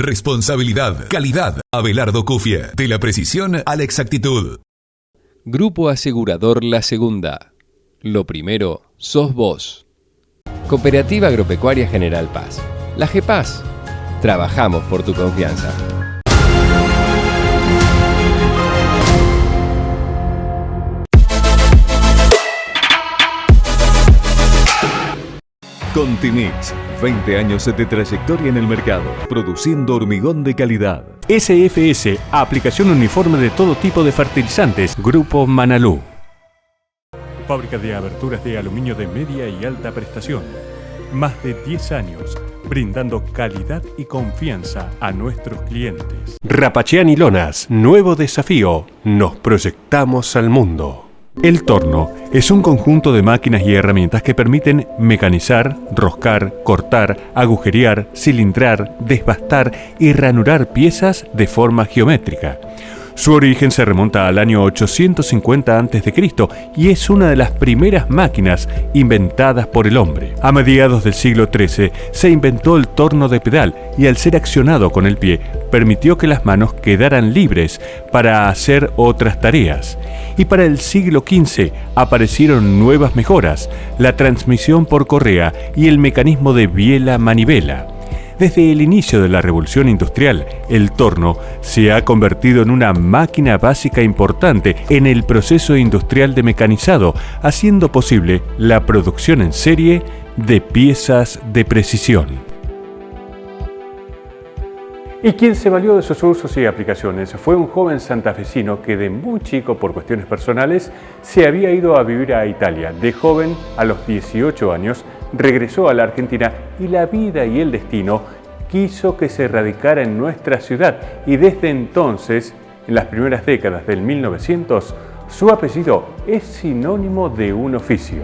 Responsabilidad, calidad. Abelardo Cufia. De la precisión a la exactitud. Grupo Asegurador La Segunda. Lo primero sos vos. Cooperativa Agropecuaria General Paz. La GEPAZ. Trabajamos por tu confianza. Contimix, 20 años de trayectoria en el mercado, produciendo hormigón de calidad. SFS, aplicación uniforme de todo tipo de fertilizantes. Grupo Manalú. Fábrica de aberturas de aluminio de media y alta prestación. Más de 10 años, brindando calidad y confianza a nuestros clientes. Rapachean y Lonas, nuevo desafío. Nos proyectamos al mundo. El torno es un conjunto de máquinas y herramientas que permiten mecanizar, roscar, cortar, agujerear, cilindrar, desbastar y ranurar piezas de forma geométrica. Su origen se remonta al año 850 a.C. y es una de las primeras máquinas inventadas por el hombre. A mediados del siglo XIII se inventó el torno de pedal y al ser accionado con el pie permitió que las manos quedaran libres para hacer otras tareas. Y para el siglo XV aparecieron nuevas mejoras, la transmisión por correa y el mecanismo de biela-manivela. Desde el inicio de la Revolución Industrial, el torno se ha convertido en una máquina básica importante en el proceso industrial de mecanizado, haciendo posible la producción en serie de piezas de precisión. Y quien se valió de sus usos y aplicaciones fue un joven santafesino que de muy chico, por cuestiones personales, se había ido a vivir a Italia. De joven, a los 18 años, regresó a la Argentina y la vida y el destino quiso que se radicara en nuestra ciudad. Y desde entonces, en las primeras décadas del 1900, su apellido es sinónimo de un oficio.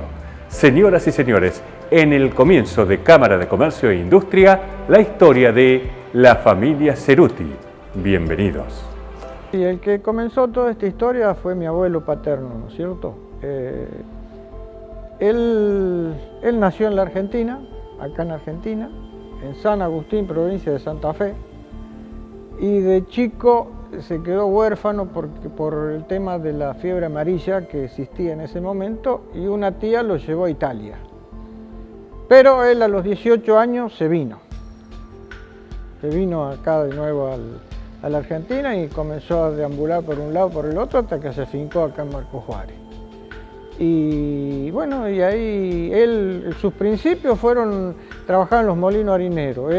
Señoras y señores, en el comienzo de Cámara de Comercio e Industria, la historia de la familia Ceruti. Bienvenidos. Y el que comenzó toda esta historia fue mi abuelo paterno, ¿no es cierto? Él nació en la Argentina, acá en Argentina, en San Agustín, provincia de Santa Fe, y de chico se quedó huérfano por el tema de la fiebre amarilla que existía en ese momento, y una tía lo llevó a Italia. Pero él a los 18 años se vino acá de nuevo a la Argentina y comenzó a deambular por un lado por el otro hasta que se afincó acá en Marcos Juárez. Y bueno, y ahí sus principios fueron trabajar en los molinos harineros.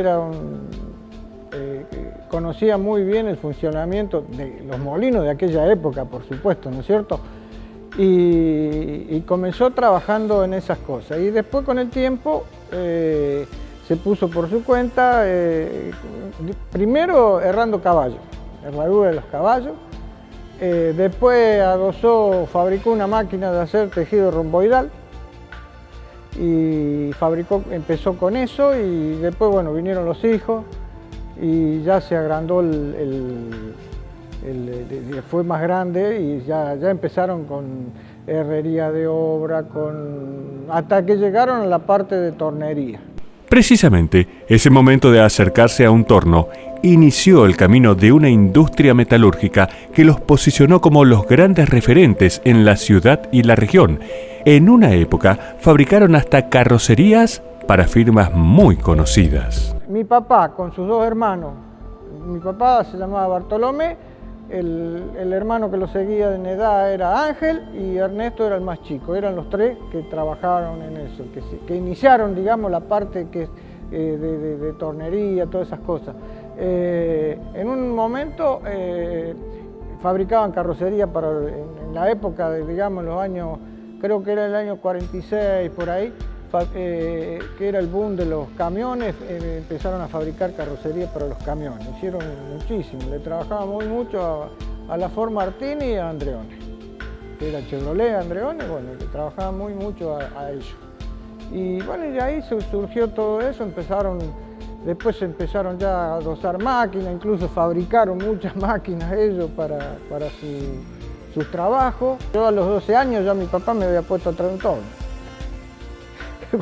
Conocía muy bien el funcionamiento de los molinos de aquella época, por supuesto, ¿no es cierto? Y comenzó trabajando en esas cosas. Y después con el tiempo se puso por su cuenta, primero herrando caballos, herradura de los caballos. Después fabricó una máquina de hacer tejido romboidal y empezó con eso, y después bueno, vinieron los hijos y ya se agrandó, fue más grande y ya empezaron con herrería de obra, hasta que llegaron a la parte de tornería. Precisamente, ese momento de acercarse a un torno inició el camino de una industria metalúrgica que los posicionó como los grandes referentes en la ciudad y la región. En una época, fabricaron hasta carrocerías para firmas muy conocidas. Mi papá con sus dos hermanos, mi papá se llamaba Bartolomé, el hermano que lo seguía en edad era Ángel y Ernesto era el más chico. Eran los tres que trabajaron en eso, que iniciaron, digamos, la parte de tornería, todas esas cosas. En un momento fabricaban carrocería en la época digamos, los años, creo que era el año 46 por ahí, que era el boom de los camiones, empezaron a fabricar carrocería para los camiones. Hicieron muchísimo, le trabajaban mucho a la Ford Martini y a Andreoni, que era Chevrolet Andreoni, bueno, le trabajaban mucho a ellos. Y bueno, y de ahí surgió todo eso, después empezaron ya a dosar máquinas, incluso fabricaron muchas máquinas ellos para sus trabajos. Yo a los 12 años ya mi papá me había puesto a traer un torno.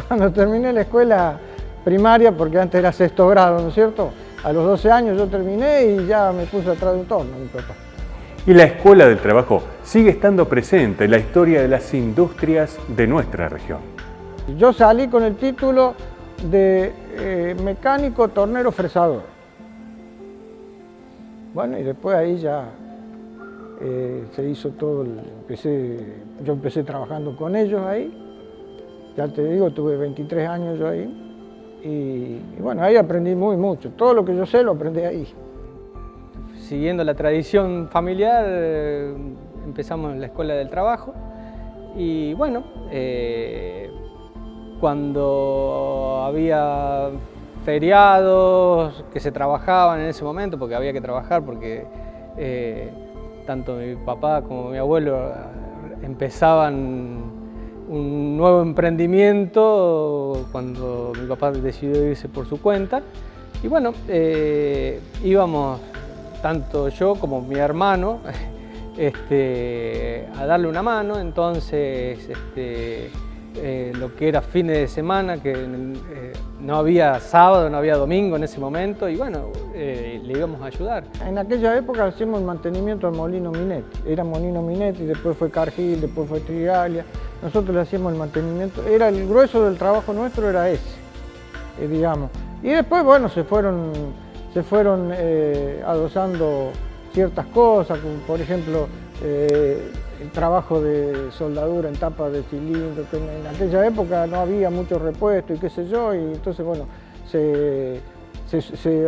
Cuando terminé la escuela primaria, porque antes era sexto grado, ¿no es cierto? A los 12 años yo terminé y ya me puse atrás de un torno, mi papá. Y la Escuela del Trabajo sigue estando presente en la historia de las industrias de nuestra región. Yo salí con el título de mecánico tornero fresador. Bueno, y después ahí ya se hizo todo, yo empecé trabajando con ellos ahí, ya te digo, tuve 23 años yo ahí, y bueno, ahí aprendí mucho, todo lo que yo sé lo aprendí ahí. Siguiendo la tradición familiar, empezamos en la Escuela del Trabajo, y bueno, cuando había feriados que se trabajaban en ese momento, porque había que trabajar, porque tanto mi papá como mi abuelo empezaban un nuevo emprendimiento cuando mi papá decidió irse por su cuenta. Y bueno, íbamos tanto yo como mi hermano a darle una mano. Entonces lo que era fines de semana, que no había sábado, no había domingo en ese momento, y bueno, le íbamos a ayudar. En aquella época hacíamos el mantenimiento del molino Minetti. Era molino Minetti, después fue Cargill, después fue Trigalia. Nosotros le hacíamos el mantenimiento. Era el grueso del trabajo nuestro, era ese, digamos. Y después, bueno, se fueron adosando ciertas cosas, como por ejemplo el trabajo de soldadura en tapa de cilindro, que en aquella época no había mucho repuesto y qué sé yo, y entonces bueno, se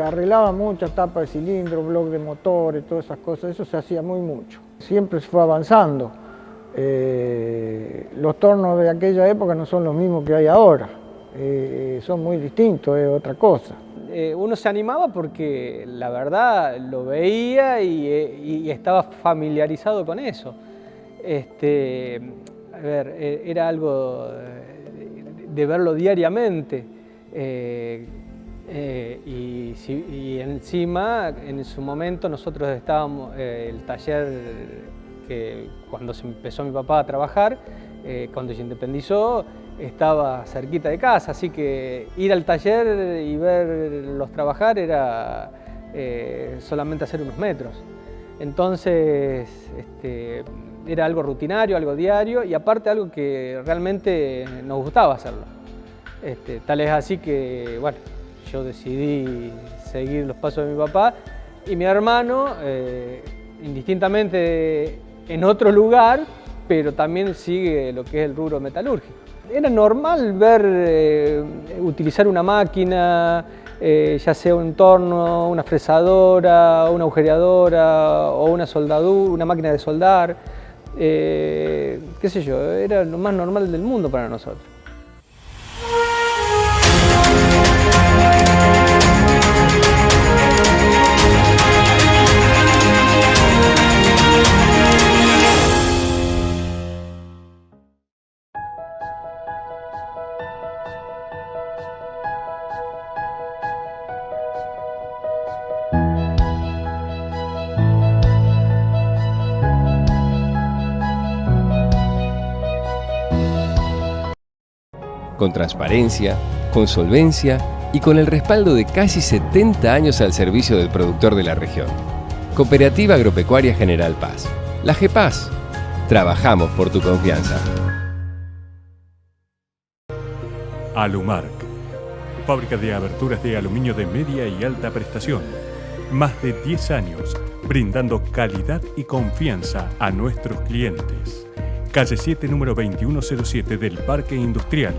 arreglaba mucha tapa de cilindro, bloc de motores, todas esas cosas, eso se hacía mucho. Siempre se fue avanzando. Los tornos de aquella época no son los mismos que hay ahora, son muy distintos, es otra cosa. Uno se animaba porque la verdad lo veía y estaba familiarizado con eso. A ver, era algo de verlo diariamente y encima en su momento nosotros estábamos, el taller que cuando se empezó mi papá a trabajar, cuando se independizó, estaba cerquita de casa, así que ir al taller y verlos trabajar era solamente hacer unos metros. Entonces era algo rutinario, algo diario y aparte algo que realmente nos gustaba hacerlo. Tal es así que, bueno, yo decidí seguir los pasos de mi papá y mi hermano, indistintamente en otro lugar, pero también sigue lo que es el rubro metalúrgico. Era normal ver, utilizar una máquina, ya sea un torno, una fresadora, una agujereadora o una soldadura, una máquina de soldar, qué sé yo, era lo más normal del mundo para nosotros. Con transparencia, con solvencia y con el respaldo de casi 70 años al servicio del productor de la región. Cooperativa Agropecuaria General Paz. La GEPAS. Trabajamos por tu confianza. Alumarc, fábrica de aberturas de aluminio de media y alta prestación. Más de 10 años brindando calidad y confianza a nuestros clientes. Calle 7, número 2107 del Parque Industrial.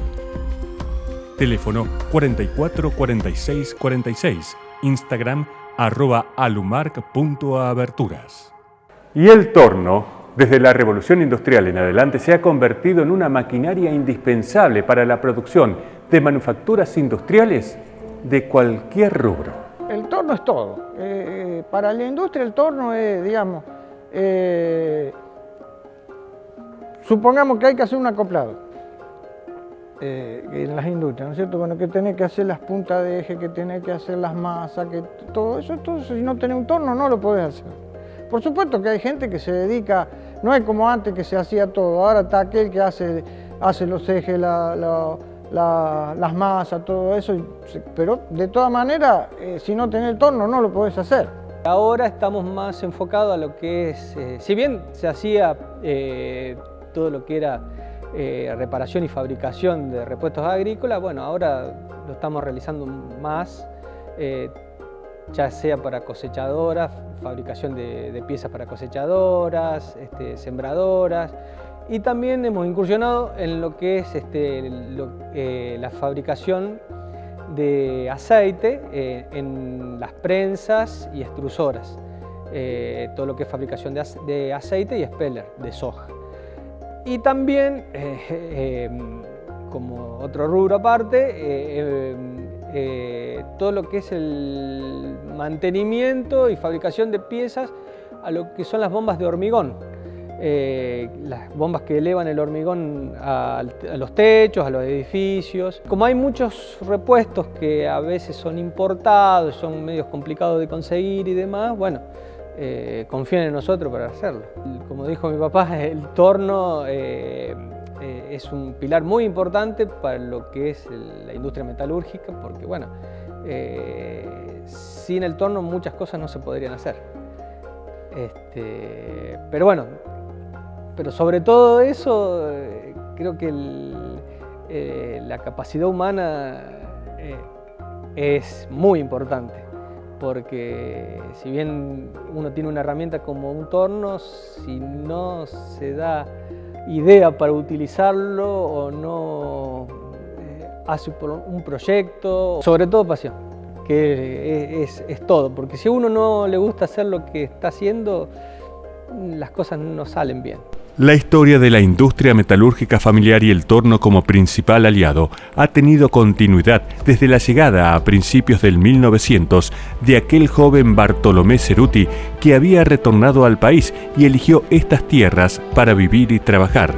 Teléfono 44 46 46. Instagram @alumarc.aberturas. Y el torno, desde la Revolución Industrial en adelante, se ha convertido en una maquinaria indispensable para la producción de manufacturas industriales de cualquier rubro. El torno es todo. Para la industria el torno es, digamos, supongamos que hay que hacer un acoplado en las industrias, ¿no es cierto? Bueno, que tenés que hacer las puntas de eje, que tenés que hacer las masas, que todo eso, si no tenés un torno no lo podés hacer. Por supuesto que hay gente que se dedica, no es como antes que se hacía todo, ahora está aquel que hace los ejes, las masas, todo eso, pero de todas maneras, si no tenés el torno no lo podés hacer. Ahora estamos más enfocados a lo que es, si bien se hacía todo lo que era reparación y fabricación de repuestos agrícolas, bueno, ahora lo estamos realizando más, ya sea para cosechadoras, fabricación de piezas para cosechadoras, sembradoras, y también hemos incursionado en lo que es la fabricación de aceite en las prensas y extrusoras, todo lo que es fabricación de aceite y expeller de soja. Y también, como otro rubro aparte, todo lo que es el mantenimiento y fabricación de piezas a lo que son las bombas de hormigón. Las bombas que elevan el hormigón a los techos, a los edificios. Como hay muchos repuestos que a veces son importados, son medios complicados de conseguir y demás, bueno, confían en nosotros para hacerlo. Como dijo mi papá, el torno es un pilar muy importante para lo que es la industria metalúrgica, porque bueno, sin el torno muchas cosas no se podrían hacer. Pero bueno, pero sobre todo eso, creo que la capacidad humana es muy importante, porque si bien uno tiene una herramienta como un torno, si no se da idea para utilizarlo o no hace un proyecto, sobre todo pasión, que es todo, porque si a uno no le gusta hacer lo que está haciendo, las cosas no salen bien. La historia de la industria metalúrgica familiar y el torno como principal aliado ha tenido continuidad desde la llegada a principios del 1900 de aquel joven Bartolomé Ceruti que había retornado al país y eligió estas tierras para vivir y trabajar.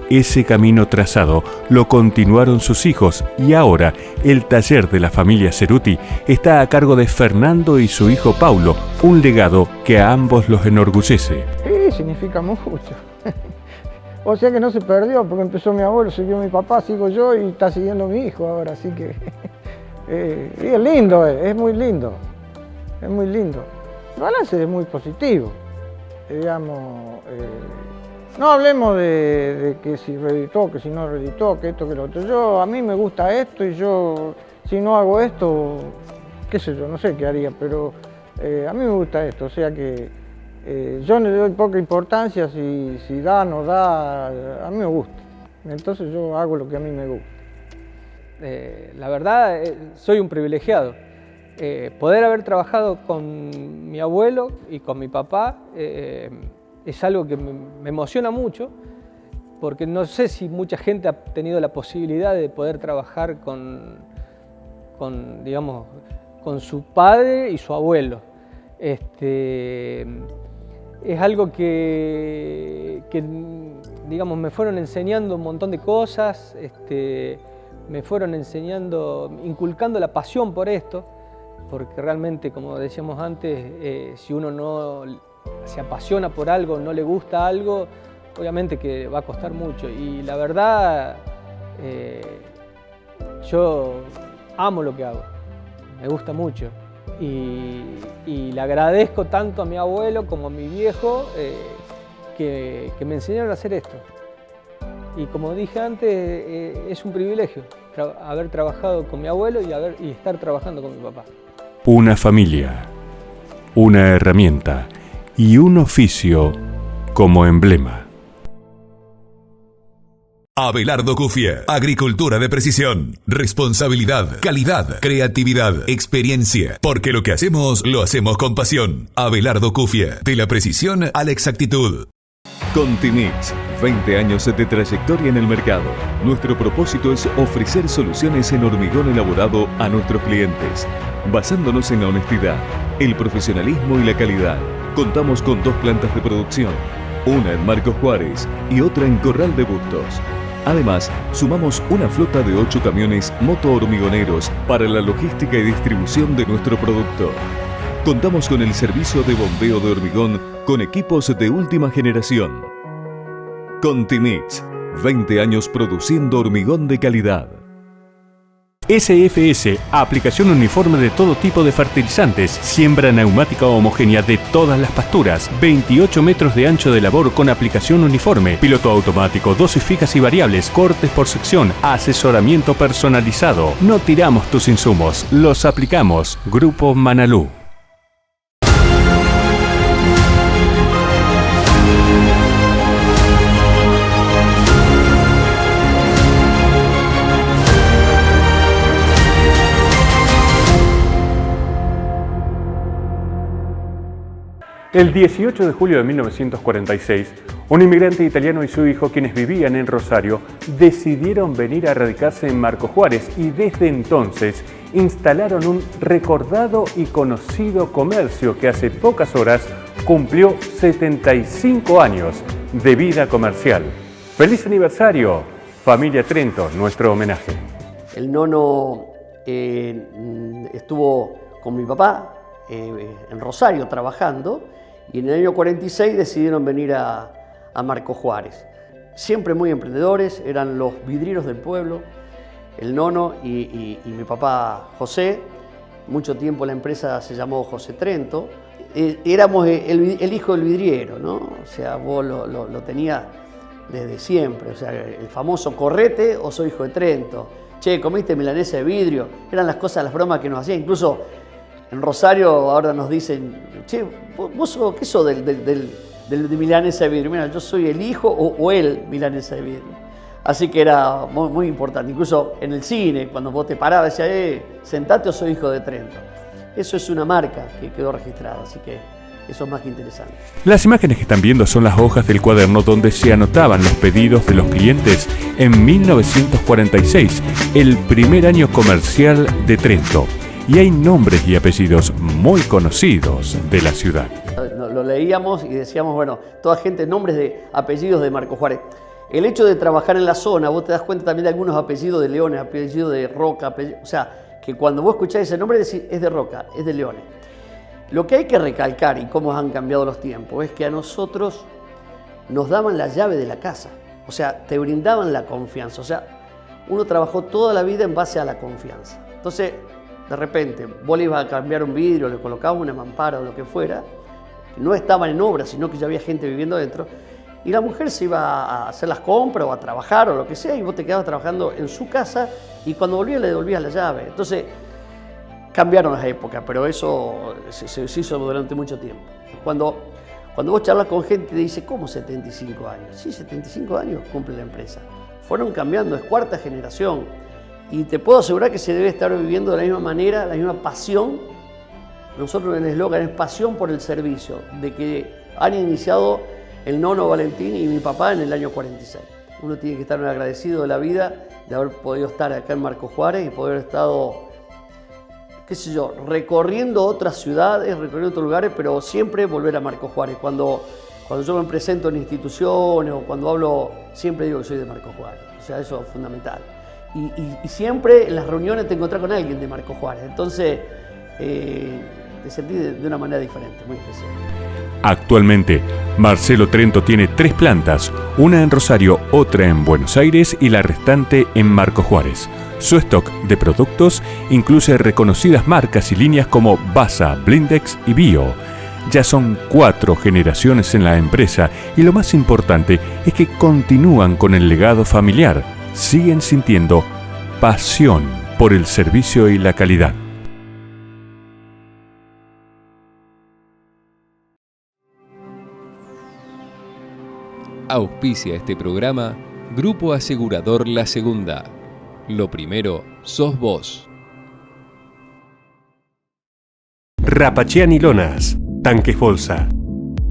Ese camino trazado lo continuaron sus hijos y ahora el taller de la familia Ceruti está a cargo de Fernando y su hijo Paulo, un legado que a ambos los enorgullece. Sí, significa mucho. O sea que no se perdió, porque empezó mi abuelo, siguió mi papá, sigo yo y está siguiendo mi hijo ahora, así que y es lindo, es muy lindo, es muy lindo. El balance es muy positivo, digamos, no hablemos de que si reeditó, que si no reeditó, que esto, que lo otro. A mí me gusta esto y yo, si no hago esto, qué sé yo, no sé qué haría, pero a mí me gusta esto, o sea que yo no le doy poca importancia si da o no da, a mí me gusta. Entonces yo hago lo que a mí me gusta. La verdad, soy un privilegiado. Poder haber trabajado con mi abuelo y con mi papá es algo que me emociona mucho, porque no sé si mucha gente ha tenido la posibilidad de poder trabajar con digamos, con su padre y su abuelo. Es algo que digamos, me fueron enseñando un montón de cosas, me fueron enseñando, inculcando la pasión por esto, porque realmente, como decíamos antes, si uno no se apasiona por algo, no le gusta algo, obviamente que va a costar mucho. Y la verdad, yo amo lo que hago, me gusta mucho. Y le agradezco tanto a mi abuelo como a mi viejo que me enseñaron a hacer esto. Y como dije antes, es un privilegio haber trabajado con mi abuelo y estar trabajando con mi papá. Una familia, una herramienta y un oficio como emblema. Abelardo Cufia, agricultura de precisión, responsabilidad, calidad, creatividad, experiencia, porque lo que hacemos, lo hacemos con pasión. Abelardo Cufia, de la precisión a la exactitud. Contimix, 20 años de trayectoria en el mercado. Nuestro propósito es ofrecer soluciones en hormigón elaborado a nuestros clientes, basándonos en la honestidad, el profesionalismo y la calidad. Contamos con 2 plantas de producción, una en Marcos Juárez y otra en Corral de Bustos. Además, sumamos una flota de 8 camiones moto-hormigoneros para la logística y distribución de nuestro producto. Contamos con el servicio de bombeo de hormigón con equipos de última generación. Contimix, 20 años produciendo hormigón de calidad. SFS, aplicación uniforme de todo tipo de fertilizantes, siembra neumática homogénea de todas las pasturas, 28 metros de ancho de labor con aplicación uniforme, piloto automático, dosis fijas y variables, cortes por sección, asesoramiento personalizado. No tiramos tus insumos, los aplicamos. Grupo Manalú. El 18 de julio de 1946, un inmigrante italiano y su hijo, quienes vivían en Rosario, decidieron venir a radicarse en Marcos Juárez y desde entonces instalaron un recordado y conocido comercio que hace pocas horas cumplió 75 años de vida comercial. ¡Feliz aniversario, familia Trento! Nuestro homenaje. El nono estuvo con mi papá en Rosario trabajando, y en el año 46 decidieron venir a Marcos Juárez. Siempre muy emprendedores, eran los vidrieros del pueblo, el nono y mi papá José. Mucho tiempo la empresa se llamó José Trento. Éramos el hijo del vidriero, ¿no? O sea, vos lo tenías desde siempre. O sea, el famoso correte o soy hijo de Trento. Che, ¿comiste milanesa de vidrio? Eran las cosas, las bromas que nos hacían. Incluso en Rosario ahora nos dicen, che, ¿vos qué sos de milanesa de vidrio? Mira, yo soy el hijo o el milanesa de vidrio. Así que era muy, muy importante. Incluso en el cine, cuando vos te parabas, decías, sentate o soy hijo de Trento. Eso es una marca que quedó registrada, así que eso es más que interesante. Las imágenes que están viendo son las hojas del cuaderno donde se anotaban los pedidos de los clientes en 1946, el primer año comercial de Trento. Y hay nombres y apellidos muy conocidos de la ciudad. Lo leíamos y decíamos, bueno, toda gente, nombres de apellidos de Marcos Juárez. El hecho de trabajar en la zona, vos te das cuenta también de algunos apellidos de Leones, apellidos de Roca, o sea, que cuando vos escuchás ese nombre decís, es de Roca, es de Leones. Lo que hay que recalcar, y cómo han cambiado los tiempos, es que a nosotros nos daban la llave de la casa. O sea, te brindaban la confianza. O sea, uno trabajó toda la vida en base a la confianza. Entonces, de repente, vos le ibas a cambiar un vidrio, le colocabas una mampara o lo que fuera, no estaban en obra, sino que ya había gente viviendo dentro, y la mujer se iba a hacer las compras o a trabajar o lo que sea, y vos te quedabas trabajando en su casa, y cuando volvías le devolvías la llave. Entonces, cambiaron las épocas, pero eso se hizo durante mucho tiempo. Cuando vos charlas con gente y te dice, ¿cómo 75 años? Sí, 75 años cumple la empresa. Fueron cambiando, es cuarta generación. Y te puedo asegurar que se debe estar viviendo de la misma manera, la misma pasión. Nosotros en el eslogan es pasión por el servicio, de que han iniciado el nono Valentín y mi papá en el año 46. Uno tiene que estar agradecido de la vida, de haber podido estar acá en Marcos Juárez y poder haber estado, qué sé yo, recorriendo otras ciudades, recorriendo otros lugares, pero siempre volver a Marcos Juárez. Cuando yo me presento en instituciones o cuando hablo, siempre digo que soy de Marcos Juárez. O sea, eso es fundamental. Y siempre en las reuniones te encontrás con alguien de Marcos Juárez. Entonces, te sentís de una manera diferente, muy especial. Actualmente, Marcelo Trento tiene 3 plantas, una en Rosario, otra en Buenos Aires y la restante en Marcos Juárez. Su stock de productos incluye reconocidas marcas y líneas como Basa, Blindex y Bio. Ya son 4 generaciones en la empresa y lo más importante es que continúan con el legado familiar. Siguen sintiendo pasión por el servicio y la calidad. Auspicia este programa Grupo Asegurador La Segunda. Lo primero sos vos. Rapachiani Lonas, tanques bolsa,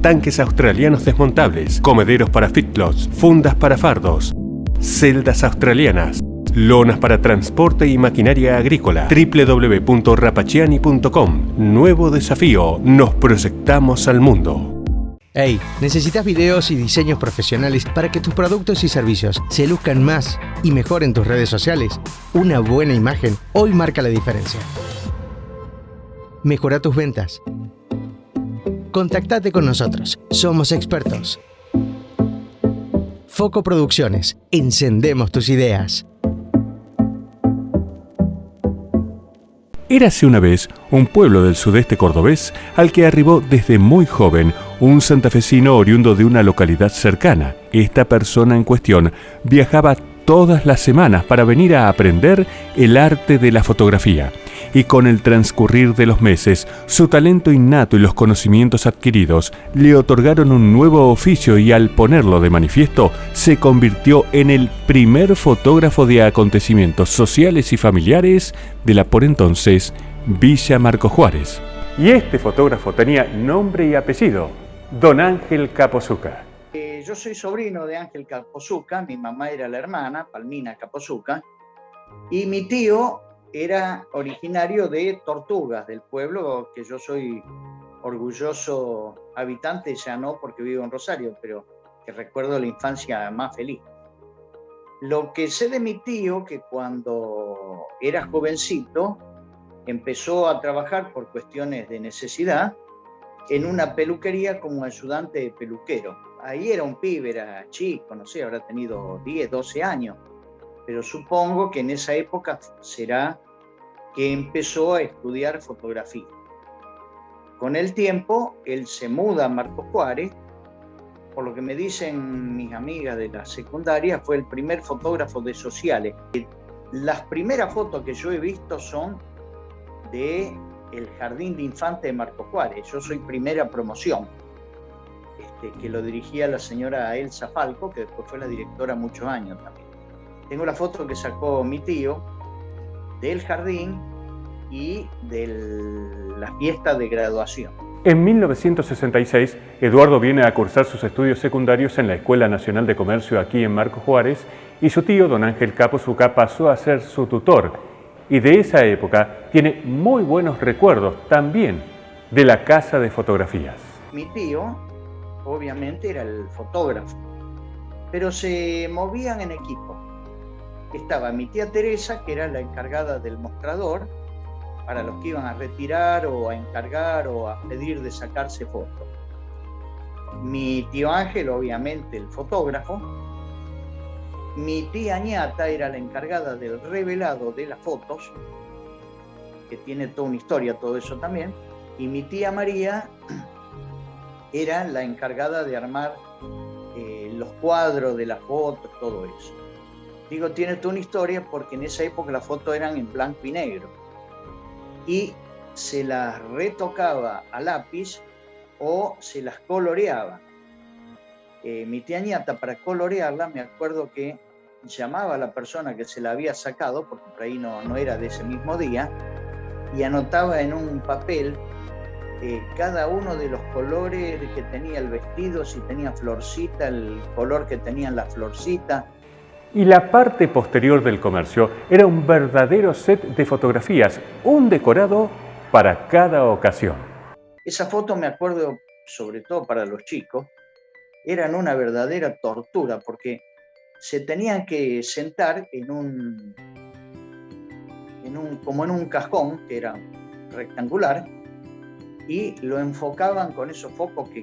tanques australianos desmontables, comederos para fitlots, fundas para fardos, celdas australianas, lonas para transporte y maquinaria agrícola. www.rapachiani.com. Nuevo desafío, nos proyectamos al mundo. Hey, ¿necesitas videos y diseños profesionales para que tus productos y servicios se luzcan más y mejor en tus redes sociales? Una buena imagen hoy marca la diferencia. Mejora tus ventas. Contactate con nosotros, somos expertos. Foco Producciones, encendemos tus ideas. Érase una vez un pueblo del sudeste cordobés al que arribó desde muy joven un santafesino oriundo de una localidad cercana. Esta persona en cuestión viajaba todas las semanas para venir a aprender el arte de la fotografía. Y con el transcurrir de los meses, su talento innato y los conocimientos adquiridos le otorgaron un nuevo oficio y al ponerlo de manifiesto, se convirtió en el primer fotógrafo de acontecimientos sociales y familiares de la por entonces Villa Marcos Juárez. Y este fotógrafo tenía nombre y apellido, Don Ángel Capozuca. Yo soy sobrino de Ángel Capozuca, mi mamá era la hermana, Palmina Capozuca, y mi tío era originario de Tortugas, del pueblo que yo soy orgulloso habitante, ya no porque vivo en Rosario, pero que recuerdo la infancia más feliz. Lo que sé de mi tío, que cuando era jovencito empezó a trabajar por cuestiones de necesidad en una peluquería como ayudante de peluquero. Ahí era un pibe, era chico, no sé, habrá tenido 10, 12 años. Pero supongo que en esa época será que empezó a estudiar fotografía. Con el tiempo, él se muda a Marcos Juárez, por lo que me dicen mis amigas de la secundaria, fue el primer fotógrafo de sociales. Las primeras fotos que yo he visto son de el Jardín de Infantes de Marcos Juárez. Yo soy primera promoción, que lo dirigía la señora Elsa Falco, que después fue la directora muchos años también. Tengo la foto que sacó mi tío del jardín y de la fiesta de graduación. En 1966, Eduardo viene a cursar sus estudios secundarios en la Escuela Nacional de Comercio aquí en Marcos Juárez y su tío, don Ángel Capozuca, pasó a ser su tutor. Y de esa época tiene muy buenos recuerdos también de la casa de fotografías. Mi tío, obviamente, era el fotógrafo, pero se movían en equipo. Estaba mi tía Teresa, que era la encargada del mostrador, para los que iban a retirar o a encargar o a pedir de sacarse fotos. Mi tío Ángel, obviamente, el fotógrafo. Mi tía Ñata era la encargada del revelado de las fotos, que tiene toda una historia, todo eso también. Y mi tía María era la encargada de armar los cuadros de las fotos, todo eso. Digo, tiene toda una historia porque en esa época las fotos eran en blanco y negro y se las retocaba a lápiz o se las coloreaba. Mi tía Ñata, para colorearla, me acuerdo que llamaba a la persona que se la había sacado, porque por ahí no era de ese mismo día, y anotaba en un papel cada uno de los colores que tenía el vestido, si tenía florcita, el color que tenían las florcitas. Y la parte posterior del comercio era un verdadero set de fotografías, un decorado para cada ocasión. Esa foto, me acuerdo, sobre todo para los chicos, eran una verdadera tortura porque se tenían que sentar como en un cajón que era rectangular y lo enfocaban con esos focos que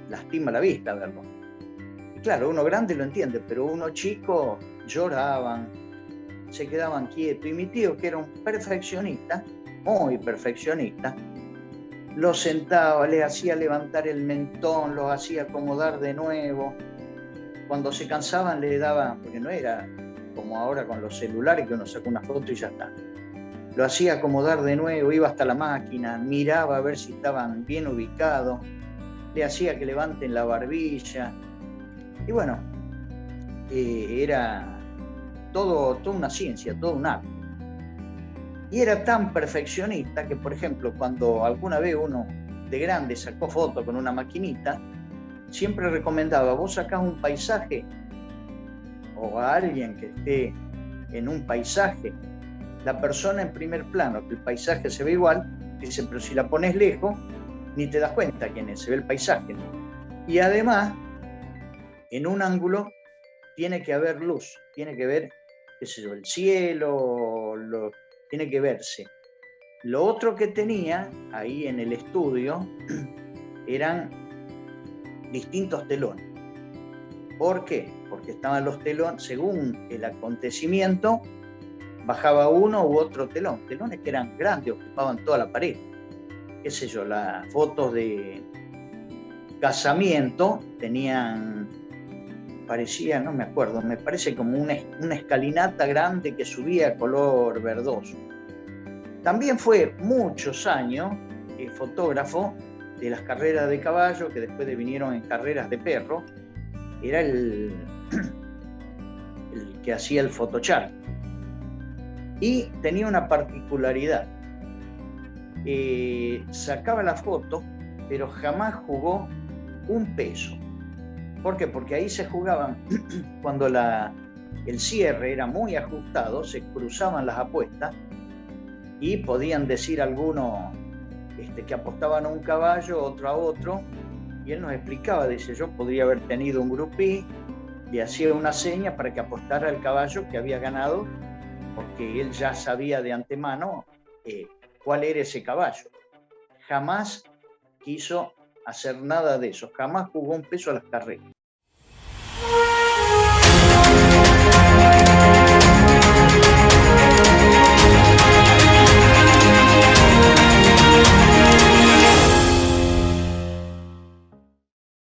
lastima la vista verlo. Y claro, uno grande lo entiende, pero uno chico lloraban, se quedaban quietos. Y mi tío, que era un perfeccionista, muy perfeccionista, los sentaba, le hacía levantar el mentón, los hacía acomodar de nuevo. Cuando se cansaban le daban, porque no era como ahora con los celulares que uno saca una foto y ya está. Lo hacía acomodar de nuevo, iba hasta la máquina, miraba a ver si estaban bien ubicados, le hacía que levanten la barbilla. Y bueno, era toda una ciencia, todo un arte. Y era tan perfeccionista que, por ejemplo, cuando alguna vez uno de grande sacó foto con una maquinita, siempre recomendaba, vos sacás un paisaje o a alguien que esté en un paisaje, la persona en primer plano, que el paisaje se ve igual, dice, pero si la pones lejos, ni te das cuenta quién es, se ve el paisaje, ¿no? Y además, en un ángulo tiene que haber luz, tiene que ver, qué sé yo, el cielo, tiene que verse. Lo otro que tenía ahí en el estudio eran distintos telones. ¿Por qué? Porque estaban los telones, según el acontecimiento, bajaba uno u otro telón, telones que eran grandes, ocupaban toda la pared. Qué sé yo, las fotos de casamiento tenían, parecía, no me acuerdo, me parece como una escalinata grande que subía color verdoso. También fue muchos años fotógrafo de las carreras de caballo, que después vinieron en carreras de perro. Era el que hacía el photochart. Y tenía una particularidad. Sacaba la foto, pero jamás jugó un peso. ¿Por qué? Porque ahí se jugaban, cuando el cierre era muy ajustado, se cruzaban las apuestas y podían decir algunos que apostaban a un caballo, otro a otro, y él nos explicaba, dice, yo podría haber tenido un grupí, le hacía una seña para que apostara al caballo que había ganado, porque él ya sabía de antemano cuál era ese caballo. Jamás quiso hacer nada de eso, jamás jugó un peso a las carreras.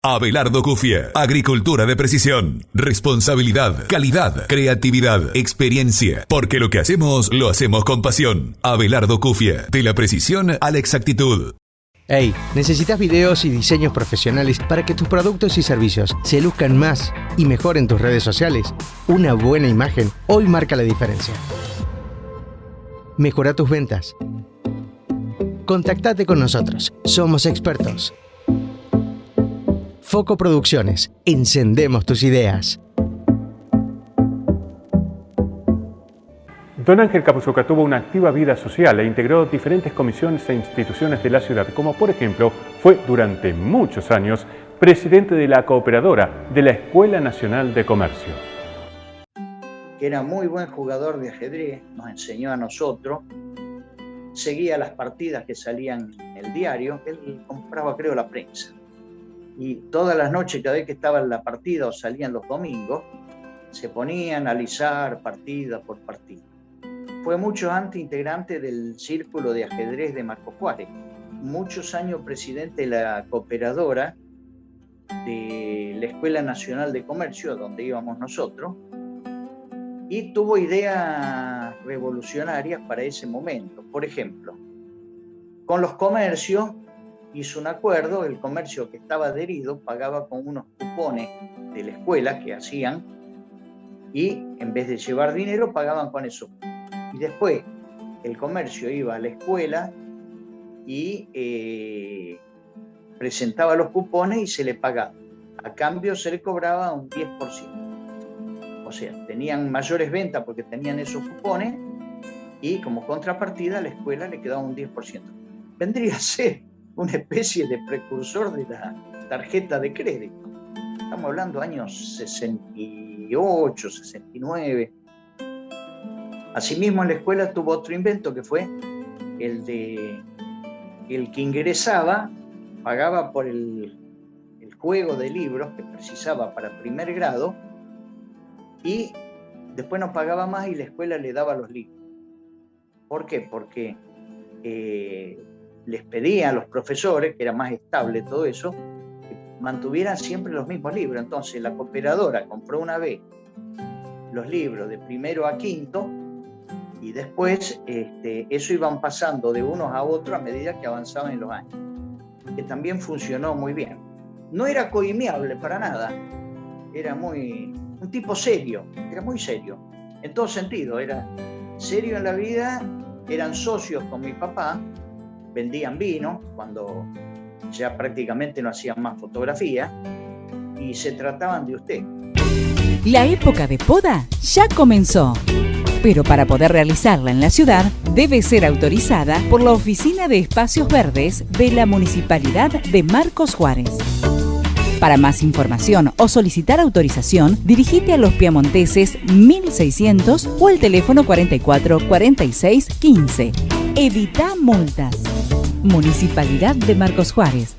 Abelardo Cufia, agricultura de precisión, responsabilidad, calidad, creatividad, experiencia, porque lo que hacemos, lo hacemos con pasión. Abelardo Cufia, de la precisión a la exactitud. Hey, ¿necesitas videos y diseños profesionales para que tus productos y servicios se luzcan más y mejor en tus redes sociales? Una buena imagen hoy marca la diferencia. Mejora tus ventas. Contactate con nosotros, somos expertos. Foco Producciones, encendemos tus ideas. Don Ángel Capozzuca tuvo una activa vida social e integró diferentes comisiones e instituciones de la ciudad, como por ejemplo fue durante muchos años presidente de la cooperadora de la Escuela Nacional de Comercio. Que era muy buen jugador de ajedrez, nos enseñó a nosotros, seguía las partidas que salían en el diario, él compraba creo la prensa. Y todas las noches, cada vez que estaba en la partida o salían los domingos, se ponía a analizar partida por partida. Fue mucho antes integrante del Círculo de Ajedrez de Marcos Juárez, muchos años presidente de la cooperadora de la Escuela Nacional de Comercio, donde íbamos nosotros, y tuvo ideas revolucionarias para ese momento. Por ejemplo, con los comercios, hizo un acuerdo, el comercio que estaba adherido pagaba con unos cupones de la escuela que hacían y en vez de llevar dinero pagaban con eso. Y después el comercio iba a la escuela y presentaba los cupones y se le pagaba. A cambio se le cobraba un 10%. O sea, tenían mayores ventas porque tenían esos cupones y como contrapartida a la escuela le quedaba un 10%. Vendría a ser una especie de precursor de la tarjeta de crédito. Estamos hablando de años 68, 69. Asimismo, en la escuela tuvo otro invento que fue el que ingresaba, pagaba por el juego de libros que precisaba para primer grado y después no pagaba más y la escuela le daba los libros. ¿Por qué? Porque les pedía a los profesores, que era más estable todo eso, que mantuvieran siempre los mismos libros. Entonces la cooperadora compró una vez los libros de primero a quinto y después eso iban pasando de unos a otros a medida que avanzaban en los años, que también funcionó muy bien. No era coimiable para nada, era un tipo serio, era muy serio, en todo sentido, era serio en la vida, eran socios con mi papá, vendían vino cuando ya prácticamente no hacían más fotografía y se trataban de usted. La época de poda ya comenzó, pero para poder realizarla en la ciudad debe ser autorizada por la Oficina de Espacios Verdes de la Municipalidad de Marcos Juárez. Para más información o solicitar autorización, dirigite a Los Piamonteses 1600 o al teléfono 44 46 15. Evita multas. Municipalidad de Marcos Juárez.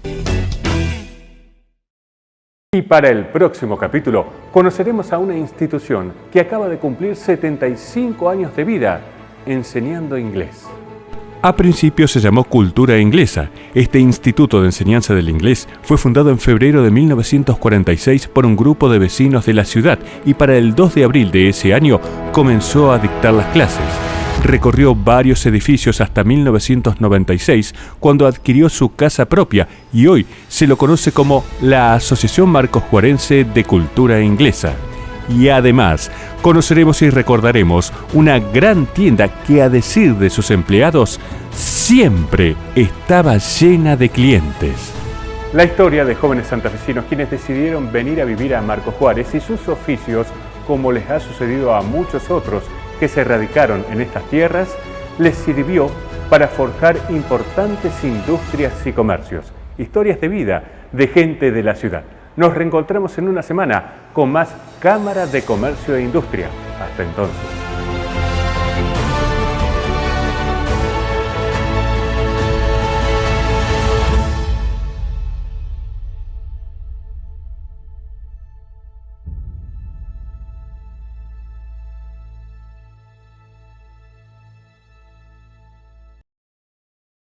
Y para el próximo capítulo conoceremos a una institución que acaba de cumplir 75 años de vida enseñando inglés. A principio se llamó Cultura Inglesa. Este instituto de enseñanza del inglés fue fundado en febrero de 1946 por un grupo de vecinos de la ciudad y para el 2 de abril de ese año comenzó a dictar las clases. Recorrió varios edificios hasta 1996, cuando adquirió su casa propia y hoy se lo conoce como la Asociación Marcosjuarense de Cultura Inglesa. Y además, conoceremos y recordaremos una gran tienda que, a decir de sus empleados, siempre estaba llena de clientes. La historia de jóvenes santafesinos quienes decidieron venir a vivir a Marcos Juárez y sus oficios, como les ha sucedido a muchos otros que se radicaron en estas tierras, les sirvió para forjar importantes industrias y comercios. Historias de vida de gente de la ciudad. Nos reencontramos en una semana con más Cámara de Comercio e Industria. Hasta entonces.